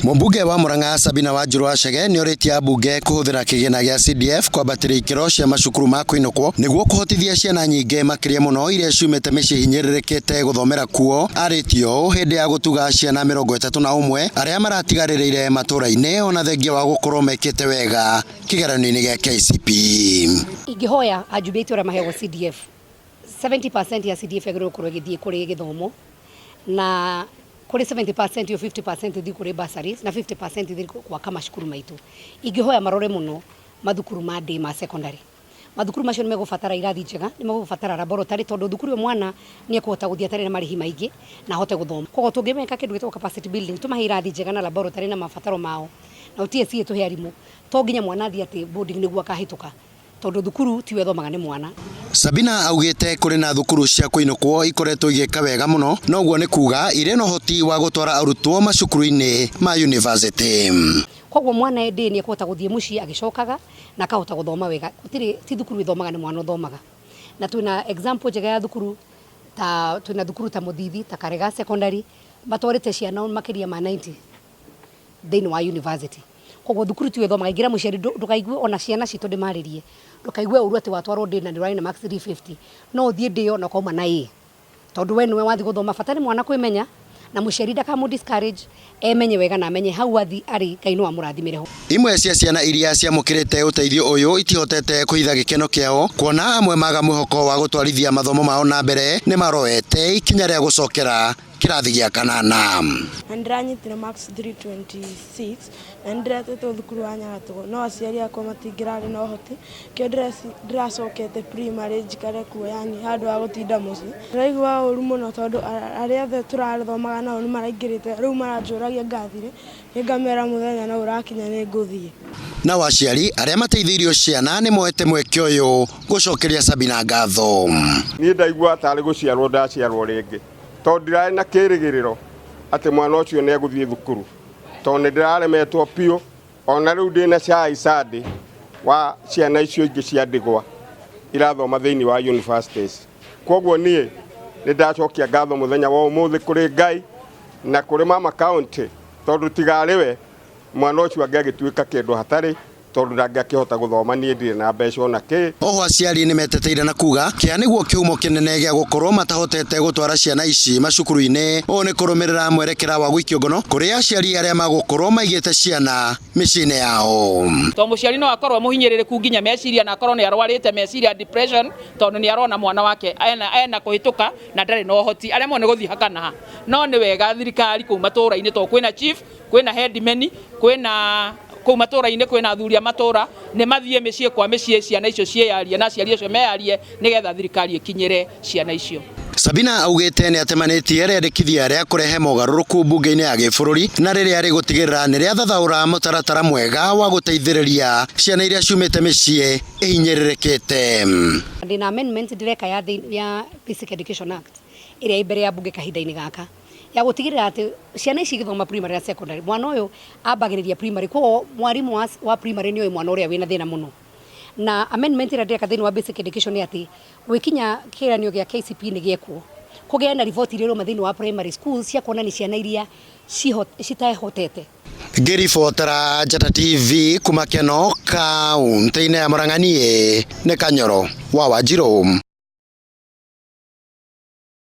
Mumbunge wa Murang'a Sabina Wanjiru Wachege ni oritie ambunge kuhuthira kigina gia CDF kwambatira ikiro cia macukuru ma kuinukwo niguo kuhotithia ciana nyingi makiria muno iria ciumite micii hinyiririkite guthomera kuo. Aritio hindi ya gutuga ciana 31 aria maratigaririire matura-ini ona thengia wa gukorwo mekite wega kigeranio-ini gia KCPE. Ingihoya ajubiti ora mahewa CDF 70% ya CDF yagirwo kurwo githie kuri githomo na kuri 70% yo 50% thi kuri bursaries na 50% thi kwa kama shukuru maitu. Ingihoya marore muno mathukuru ma day ma secondary. Mathukuru macio nimegubatara irathi njega, nimegubatara laboratory tondu thukuru mwana ni ekũhota guthia tare na marihi maingi na hote guthoma. Koguo tungimeka kindu gitwa capacity building tumahe irathi njega na laboratory na mabataro mao. Na TSC tuhe arimu. To nginya mwana athie ati boarding niguo akahituka. Tondu thukuru ti wethomaga ni mwana. Sabina augite kuri na thukuru cia kuinukwo ikoretwo igika wega muno noguo ni kuga ire no hoti wa gutwara arutwo macukuru-ini ma university. Koguo mwana ende ni ekũhota guthie mucii agicokaga na akahota guthoma wega. Gutiri ti thukuru ithomaga ni mwana uthomaga. Na twina example njega ya thukuru twina thukuru ta Muthithi ta Karega secondary batwarite ciana makiria ma 90 thini wa university. Koguo thukuru ti wethomaga ingira muciari ndukaigue ona ciana citu ndimaririe ndukaigue uru ati watwarwo ndi na ndirari na max 350 no uthie ndio na kauma na ii tondu we niwe wathi guthoma fatani mwana kwimenya na muciari ndakamu discourage emenye wega na amenye hau athi ari Ngai no amurathimire ho. Imwe cia ciana iria ciamukirite uteithio uyu itihotete kuhitha gikeno kiao kuona amwe maga mwihoko wa gutwarithia mathomo mao na mbere ni maroete ikinya ria gucokera kirathi gia kanana. Ndiranyitire max 326 na ndiretete thukuru wa Nyagatogo no aciari akwa matingirari no hoti kio ndiracokete primary njikare kuo yani handu wa gutinda muci ndaigua uru muno tondu aria othe turathomaga nao ni maraingirite riu maranjuragia ngathire ngamera muthenya no urakinya ni nguthie. Na waciari aria mateithirio ciana ni moete mweke uyu gucokeria Sabina ngatho. Ni ndaigua tari guciarwo ndaciarwo ringi tondu ndirari na kirigiriro ati mwana ucio ni eguthie thukuru tondu ndiraremetwo pio ona riu ndina cai sadi wa ciana icio ingi cia ndigwa irathoma thiini wa universities. Koguo nie ni ndacokia ngatho muthenya wa umuthi kuri Ngai na kuri mama county tondu tigariwe mwana ucio angegituika kindu hatari tondu ndangĩkĩhota guthoma nie ndire na mbeca ona ki. Oho aciari ni meteteire na kuga kia niguo kiumo kinene gia gukorwo matahotete gutwara ciana ici macukuru-ini o ni kurumirira mwerekera wa gwikio ngono kuri aciari aria magukorwo maigite ciana micii-ini yao. To muciari no akorwo muhinyiririku nginya meciria na akorwo ni arwarite meciria depression tondu ni arona mwana wake ena kuhituka na ndari no hoti aria mone guthii hakana no ni wega thirikari ku matura-ini to kwina chief kwina headman kwina kou matura-ini kwina athuri a matura ni mathie micii kwa micii ciana icio cieyarie na aciari acio meyarie nigetha thirikari ikinyire ciana icio. Sabina augite ni atemanitie riandikithia ria kurehe mogaruruku bunge-ini ya gibururi na riria rigutigirira ni ria thathaura mutaratara mwega wa guteithiriria ciana iria ciumite micii ihinyiririkite. Ndina amendment direka ya Basic Education Act iria ibere ya bunge kahinda-ini gaka ya gutigirira ati ciana ici githoma primary na secondary mwana uyu ambagiriria primary ko mwarimu wa primary ni uyu mwana uria wina thina muno na amendment ira direka thini wa Basic Education ni ati wikinya kiranio gia KCPE ni giekwo kugia na report ire roma thini wa primary schools cia kuona ni ciana iria citahotete. Ngiribotera Njata TV kuma Keno kaunti-ini ya Murang'a ni Kanyoro wa Wanjiru.